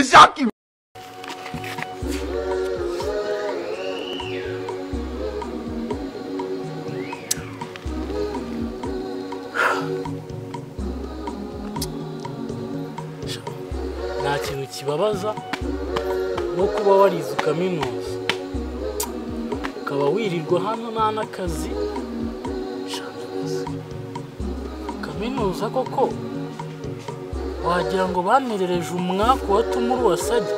Ishaki. Nta kintu kibabaza no kuba warize ukaminuza ukaba wirirwa hano nta n'akazi. Kaminuza koko wagira ngo banerereje umwaka watuma uri wasajya.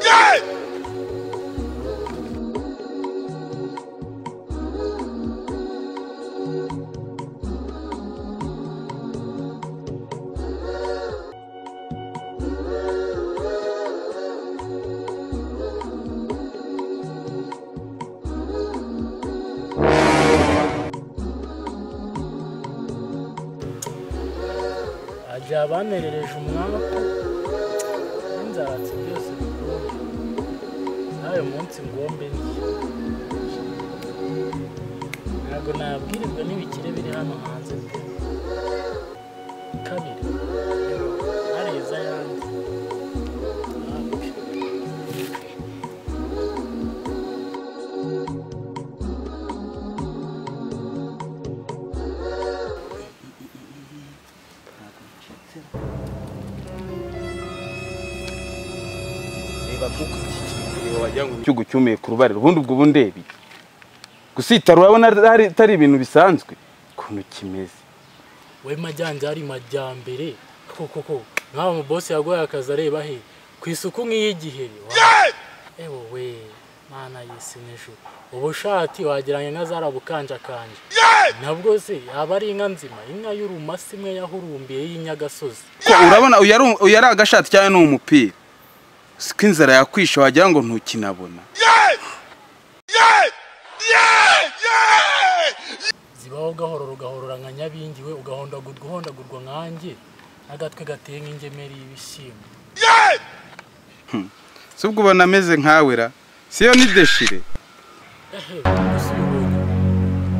Ajya banerereje umwaka n'inzaratsi byose bikunde nawe munsi ngombe ni ntabwo nabwirirwa n'ibikire biri hano hanze pe. Kabiri areza yanjye cyugo cyumeye kurubarira ubundi ubwo bundebi gusitara urabona atari ibintu bisanzwe kuntu kimeze. we majyanje ari majyambere koko nkaho mu boss yagoye akazi areba he ku isuku nk'iyigihe ewo we mana yisi n'ejo ubushati wagiranye nka zarabukanja kanje nabwo se yaba ari inka nzima inka y'urumasi imwe yahurumbiye y'inyagasozi ko urabona uyari agashati cyane no umupira skinzara yakwisha wagira ngo ntukinabona. zibaho gahorora nka nyabingiwe ugahondagurwa nkanjye nagatwe gateye nk'ingemeri y'ibishyimbo. Subwo ubona ameze nkawera siyo ni deshire.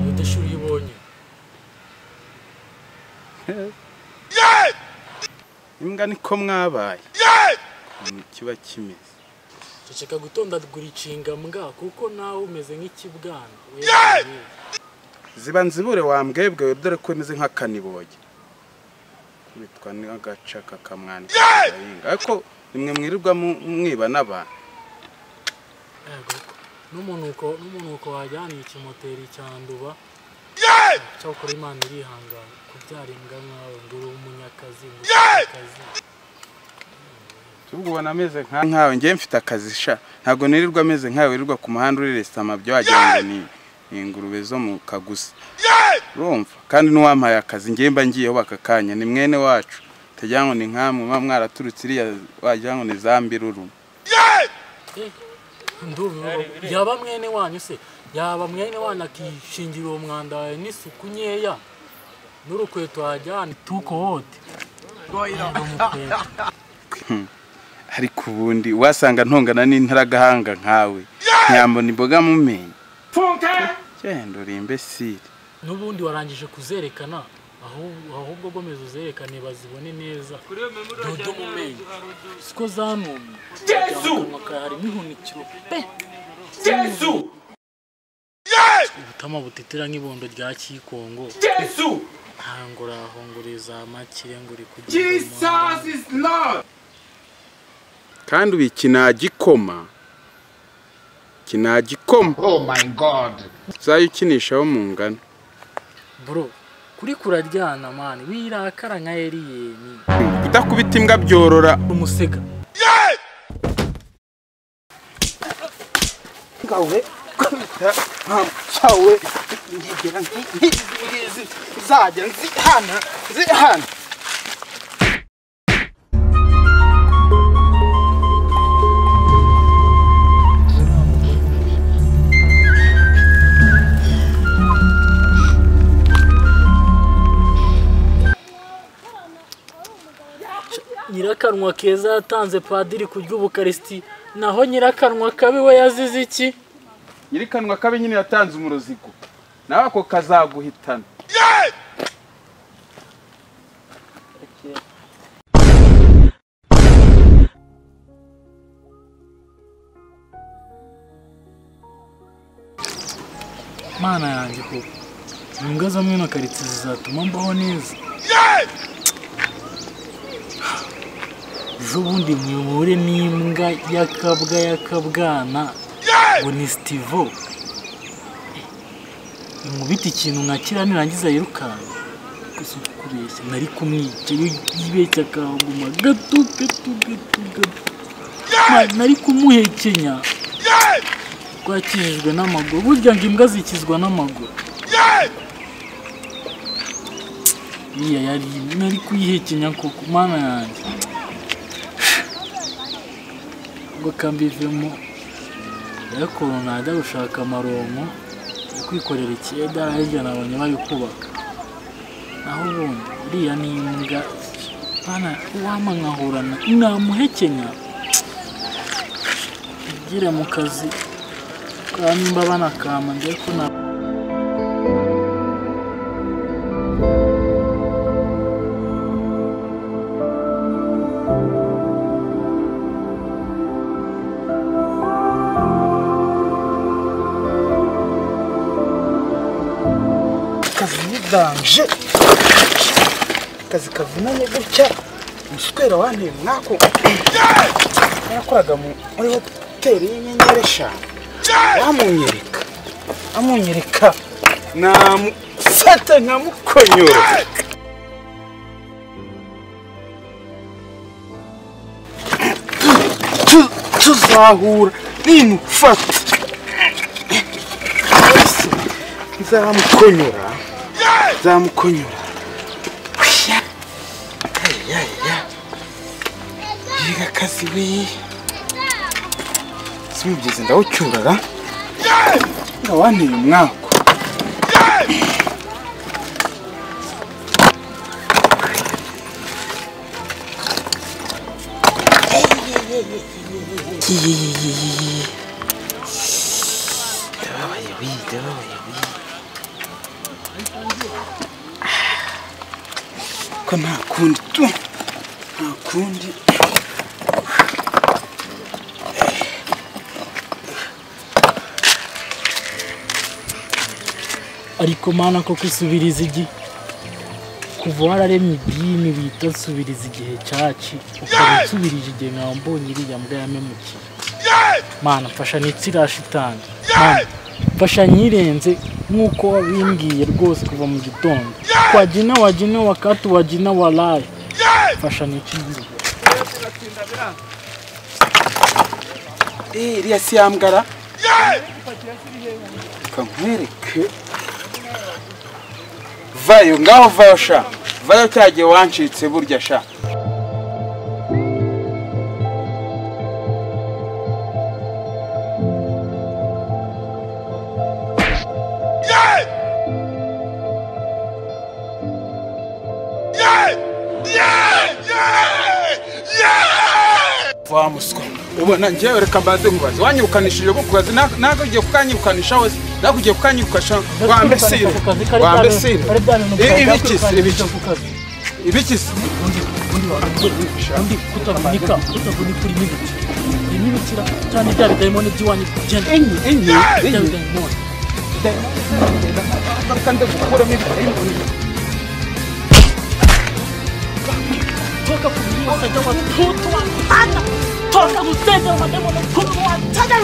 Iyo deshire ibonye imbwa niko mwabaye kiba kimeze. Ceceka gutondagura icinga mbwa kuko nawe umeze nk'ikibwana. Ziba nzibure wambwebwe dore ko meze nk'akaniboge bitwa n'agacaka kamwani ariko nimwe mwirirwa mwiba n'abantu. N'umuntu uko wajyana ikimoteri cyanduba cyakora Imana irihangana kubyara imbwa nkawe ngo uri umunyakazi ngo akazi. Subwo ubona ameze nkawe ngiye mfite akazi sha ntago nirirwa ameze nkawe wirirwa ku muhanda uriresta amabyo wagira ngo ni ingurube zo mu kagusa urumva kandi n'uwampaye akazi ngiye mba ngiyeho bakakanya ni mwene wacu tajya ngo ni nkamwe mwaraturutse iriya wagira ngo ni zambiruru. Yaba mwene wanyu se yaba mwene wanyu akishingira uwo mwanda wawe n'isuku nkeya n'urukweto wajyana tuko wote ariko ubundi wasanga ntongana n'intaragahanga nkawe nyambona imboga mumenye cyendo uri imbesire n'ubundi warangije kuzerekana ahubwo gomeza uzerekane bazibone neza dodo mumenye siko zanumye hari mihunikiro pe Yesu ubutama butitira nk'ibondo rya Kikongo Yesu hangura honguriza makire nguri kugira Jesus is Lord kandi ubikinagikoma kinagikoma. Oh my God. Zayikinishaho mu ngano bro kuri kuraryana man wirakara nka Eliyeni udakubita imbwa byorora umusega ngawe cyawe ngegera ngizi zajya zihana Nyirakanwa keza yatanze padiri kurya ubukaristi naho nyirakanwa kabi we yazize iki? Nyirikanwa kabi nyine yatanze umurozigo nawe ako kazaguhitana. mana yanjye ko imbwa zo mwino karitsiye zizatuma mbaho neza. Ejo bundi muhure n'imbwa y'akabwana ngo ni Stivo. Imubita ikintu nkakira nirangiza yirukanka. Gusa kureshya nari kumwica yibeshya akaguma gato. Nari kumuhekenya. Twakijijwe n'amaguru. Burya ngo imbwa zikizwa n'amaguru. Iya yari nari kuyihekenya koko mana yanjye. Ngo kambivemo yakoro najya gushaka amaronko kwikorera ikiyeda hirya nabonye bari kubaka. Naho ubundi uriya ni imbwa bana wama nkahorana namuhekenya igire mu kazi kwa nimba banakama ngiye ko na danje kazi kavunanye gutya umuswera wanteye mwako yakoraga muri hoteli y'inyenyeri eshanu amunyereka namufata nkamukonyora tuzahura nimufata nzamukonyora yiga kazi we simugeze ndawucyurara ngawanteye umwako ko nta kundi ariko mana ko kusubiriza igihe kuva wararemye ibyimi bita nsubiriza igihe cyaci ukaba usubirije igihe nkaho mbonye iriya mbwa yamemukiye. Mana mfasha nitsira shitani, mana mfasha nyirenze nk'uko wabimbwiye rwose kuva mu gitondo. Wajina wakati wajina walai mfasha nitsira. iriya si yambwara kamwereke vayo ngaho vayo sha vayo cyagiye wancitse burya sha vamuswa ubona njyewe reka mbaze mubaze wanyirukanishije ku kazi nako ugiye kukanyirukanisha wese nako ugiye kukanyirukasha wambesire ibikisi undi kutavunika imibikira cyane bya bidayimoni by'iwanyu genda enye kandi gukuramo ibidayimoni toka kulia sajwa watoto wa ana toka kutenda mademo na kuwa tada